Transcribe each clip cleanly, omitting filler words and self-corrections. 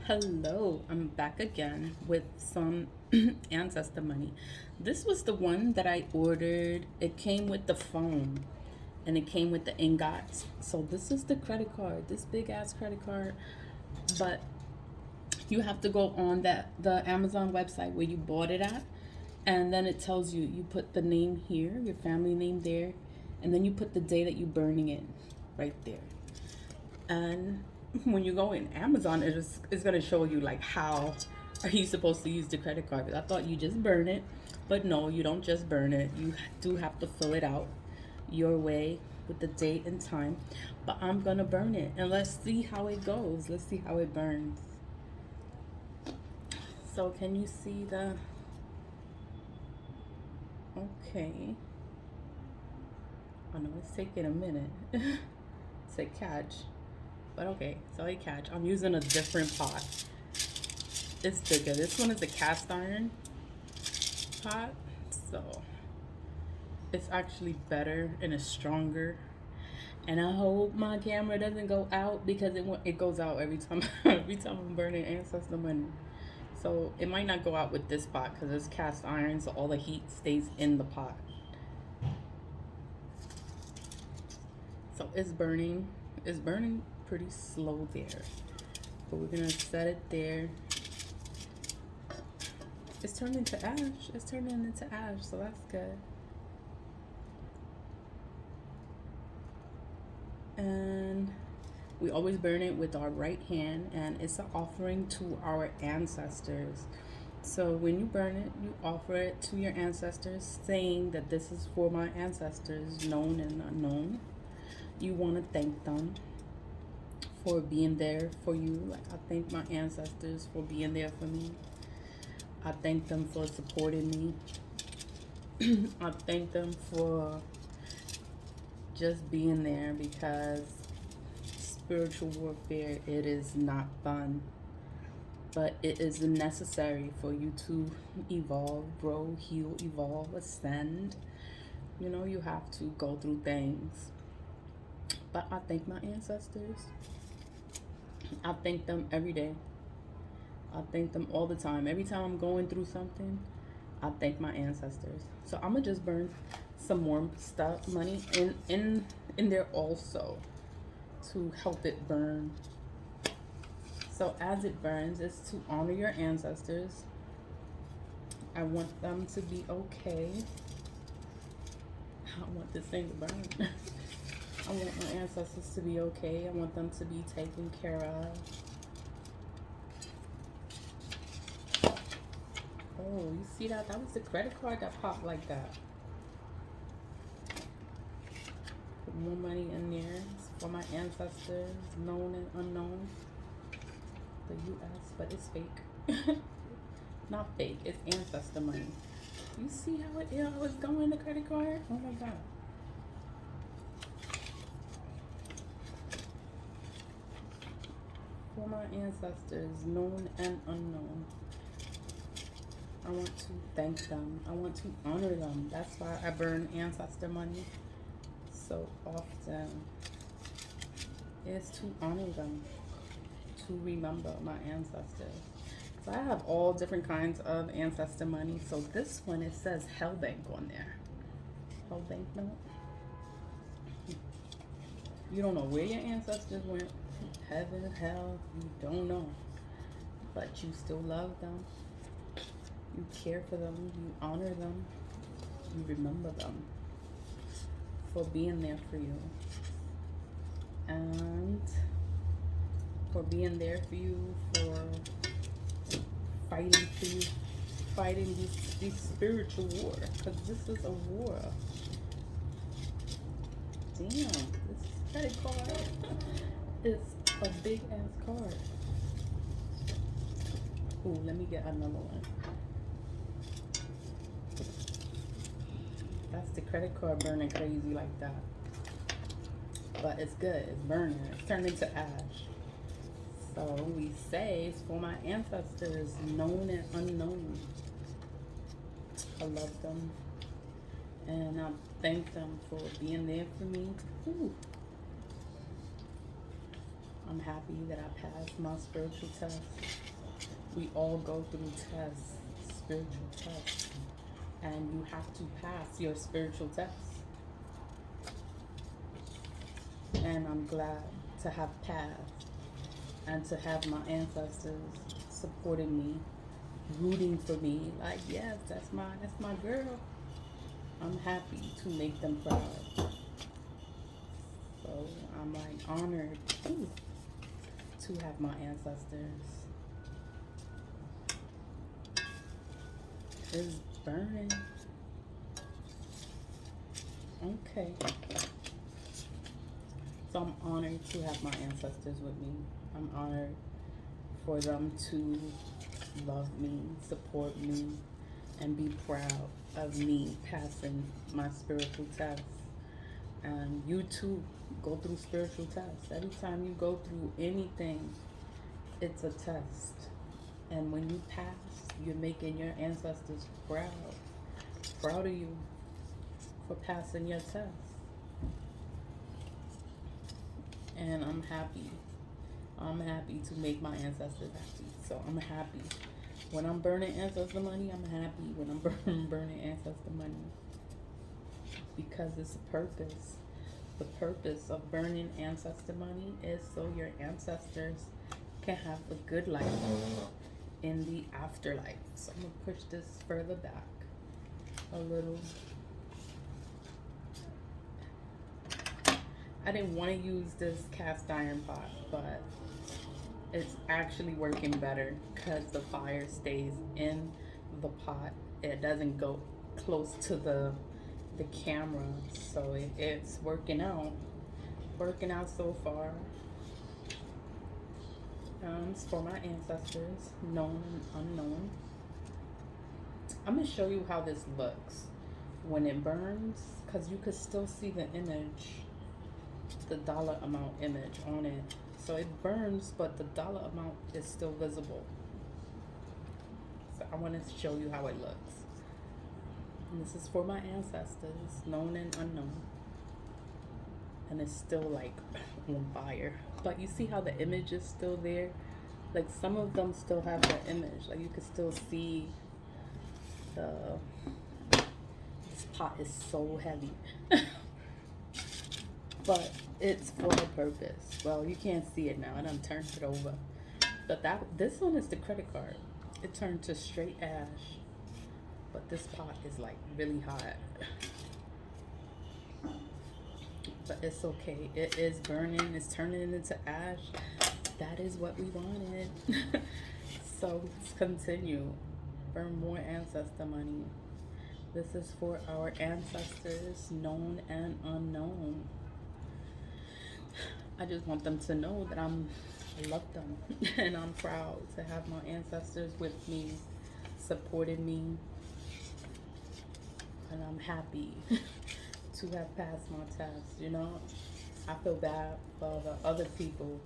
Hello, I'm back again with some ancestor money. This was the one that I ordered. It came with the phone and it came with the ingots. So this is the credit card, this big ass credit card. But you have to go on the Amazon website where you bought it at, and then it tells you put the name here, your family name there, and then you put the day that you're burning it right there. And when you go in Amazon, it's gonna show you like how are you supposed to use the credit card. I thought you just burn it, but no, you don't just burn it. You do have to fill it out your way with the date and time. But I'm gonna burn it, and let's see how it goes. Let's see how it burns. So can you see the? Okay. I know it's taking a minute to catch. But okay, so I catch. I'm using a different pot. It's bigger. This one is a cast iron pot, so it's actually better and it's stronger. And I hope my camera doesn't go out because it goes out every time every time I'm burning ancestor money. So it might not go out with this pot because it's cast iron, so all the heat stays in the pot. So it's burning. It's burning pretty slow there. But we're gonna set it there. It's turned into ash. It's turning into ash, so that's good. And we always burn it with our right hand, and it's an offering to our ancestors. So when you burn it, you offer it to your ancestors, saying that this is for my ancestors, known and unknown. You want to thank them for being there for you. Like, I thank my ancestors for being there for me. I thank them for supporting me. I thank them for just being there, because spiritual warfare, it is not fun, but it is necessary for you to evolve, grow, heal, evolve, ascend. You know, you have to go through things. But I thank my ancestors. I thank them every day. I thank them all the time. Every time I'm going through something, I thank my ancestors. So I'm gonna just burn some more stuff, money in there also, to help it burn. So as it burns, it's to honor your ancestors. I want them to be okay. I want this thing to burn. I want my ancestors to be okay. I want them to be taken care of. Oh, you see that? That was the credit card that popped like that. Put more money in there. It's for my ancestors, known and unknown. The US, but it's fake. Not fake, it's ancestor money. You see how it was going, the credit card? Oh my god. For my ancestors, known and unknown. I want to thank them. I want to honor them. That's why I burn ancestor money so often. Is to honor them, to remember my ancestors. So I have all different kinds of ancestor money. So this one, it says Hell Bank on there. Hell Bank note. You don't know where your ancestors went. Heaven, hell, you don't know. But you still love them. You care for them. You honor them. You remember them for being there for you. And for being there for you, for fighting for you, fighting these spiritual war. Because this is a war. Damn, this credit card is a big ass card. Ooh, let me get another one. That's the credit card burning crazy like that. But it's good. It's burning. It's turned into ash. So we say it's for my ancestors, known and unknown. I love them. And I thank them for being there for me. Ooh. I'm happy that I passed my spiritual test. We all go through tests, spiritual tests, and you have to pass your spiritual test. And I'm glad to have passed and to have my ancestors supporting me, rooting for me. Like, yes, that's my girl. I'm happy to make them proud. So I'm like honored too to have my ancestors. It's burning. Okay. So I'm honored to have my ancestors with me. I'm honored for them to love me, support me, and be proud of me passing my spiritual test. And you too go through spiritual tests. Every time you go through anything, it's a test. And when you pass, you're making your ancestors proud. Proud of you for passing your test. And I'm happy. I'm happy to make my ancestors happy. So I'm happy. When I'm burning ancestor money, I'm happy when I'm burning ancestor money. Because it's a purpose. The purpose of burning ancestor money is so your ancestors can have a good life in the afterlife. So I'm going to push this further back a little. I didn't want to use this cast iron pot, but it's actually working better because the fire stays in the pot. It doesn't go close to the camera, so it's working out so far. It's for my ancestors, known and unknown. I'm gonna show you how this looks when it burns, because you could still see the image, the dollar amount image on it. So it burns, but the dollar amount is still visible. So I want to show you how it looks. And this is for my ancestors, known and unknown. And it's still like on fire. But you see how the image is still there? Like some of them still have the image. Like you can still see this pot is so heavy. But it's for a purpose. Well, you can't see it now. I done turned it over. But this one is the credit card. It turned to straight ash. But this pot is like really hot. But it's okay. It is burning. It's turning into ash. That is what we wanted. So let's continue. Burn more ancestor money. This is for our ancestors, known and unknown. I just want them to know that I love them and I'm proud to have my ancestors with me, supporting me, and I'm happy to have passed my test. You know, I feel bad for the other people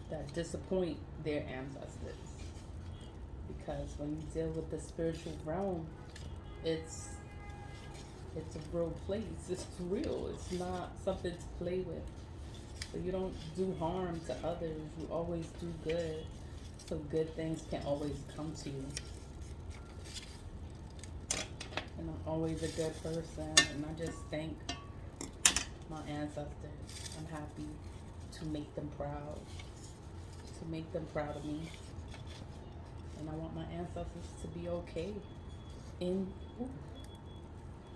that disappoint their ancestors, because when you deal with the spiritual realm, it's a real place. It's real. It's not something to play with. So you don't do harm to others. You always do good. So good things can always come to you. And I'm always a good person. And I just thank my ancestors. I'm happy to make them proud. To make them proud of me. And I want my ancestors to be okay in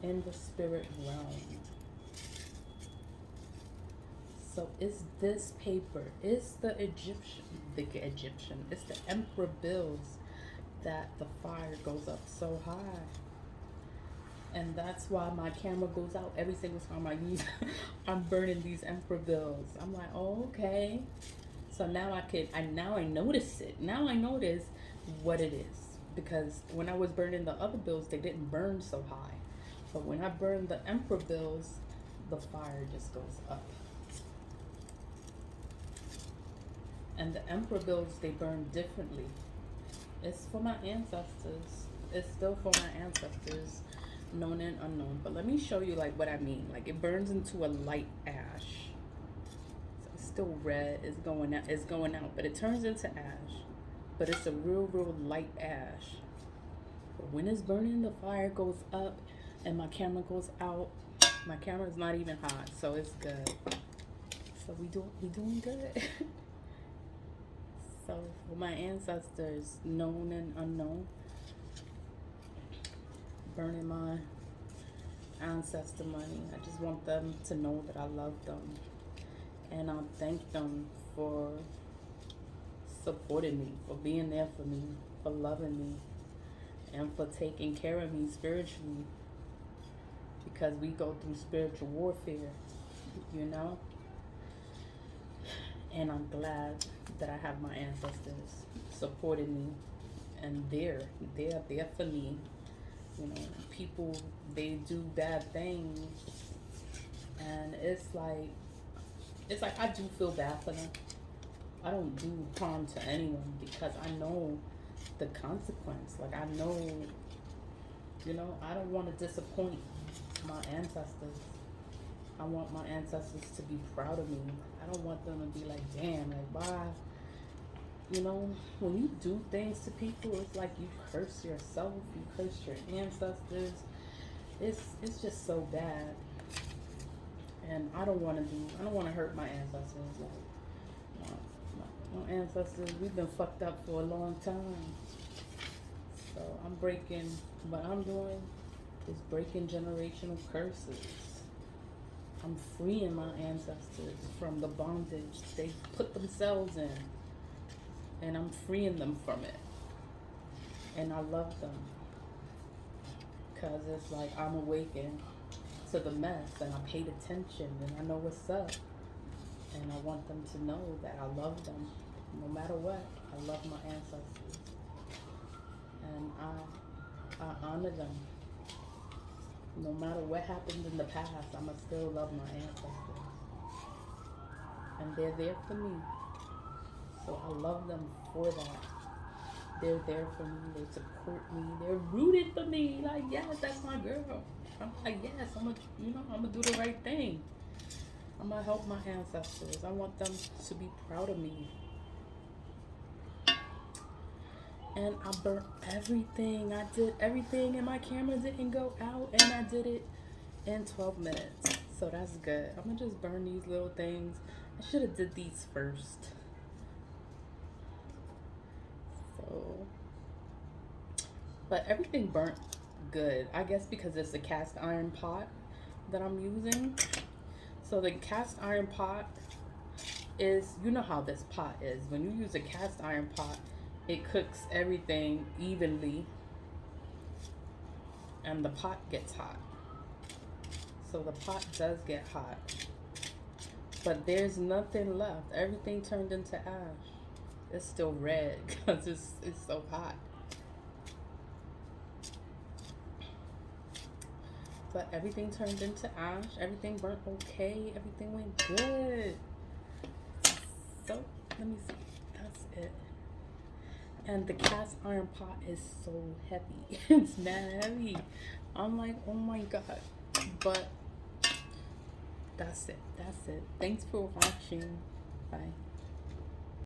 the spirit realm. So is this paper, it's the Egyptian, it's the emperor bills that the fire goes up so high. And that's why my camera goes out every single time I'm burning these emperor bills. I'm like, oh, okay. So now I notice it. Now I notice what it is. Because when I was burning the other bills, they didn't burn so high. But when I burn the emperor bills, the fire just goes up. And the emperor bills, they burn differently. It's for my ancestors. It's still for my ancestors, known and unknown. But let me show you like what I mean. Like it burns into a light ash. So it's still red. It's going out. It's going out, but it turns into ash. But it's a real light ash. But when it's burning, the fire goes up, and my camera goes out. My camera is not even hot, so it's good. So we doing good. So for my ancestors, known and unknown, burning my ancestor money. I just want them to know that I love them, and I thank them for supporting me, for being there for me, for loving me, and for taking care of me spiritually, because we go through spiritual warfare, you know. And I'm glad that I have my ancestors supporting me, and they're there for me. You know, people, they do bad things, and it's like I do feel bad for them. I don't do harm to anyone because I know the consequence. Like, I know, you know, I don't want to disappoint my ancestors. I want my ancestors to be proud of me. I don't want them to be like, damn, like, why? You know, when you do things to people, it's like you curse yourself, you curse your ancestors. It's just so bad. And I don't want to hurt my ancestors. Like, my ancestors, we've been fucked up for a long time. So what I'm doing is breaking generational curses. I'm freeing my ancestors from the bondage they put themselves in. And I'm freeing them from it. And I love them. Because it's like I'm awakened to the mess, and I paid attention, and I know what's up. And I want them to know that I love them. No matter what, I love my ancestors. And I honor them. No matter what happened in the past, I'ma still love my ancestors. And they're there for me. So I love them for that. They're there for me. They support me. They're rooted for me. Like, yes, that's my girl. I'm like, yes, I'm gonna do the right thing. I'm gonna help my ancestors. I want them to be proud of me. And I burnt everything. I did everything, and my camera didn't go out, and I did it in 12 minutes. So that's good. I'm gonna just burn these little things. I should have did these first. So, but everything burnt good. I guess because it's a cast iron pot that I'm using. So the cast iron pot is, you know how this pot is. When you use a cast iron pot, it cooks everything evenly, and the pot gets hot. So the pot does get hot, but there's nothing left. Everything turned into ash. It's still red because it's so hot. But everything turned into ash. Everything burnt okay. Everything went good. So let me see. That's it. And the cast iron pot is so heavy. It's mad heavy. I'm like, oh my god. But that's it. Thanks for watching. Bye.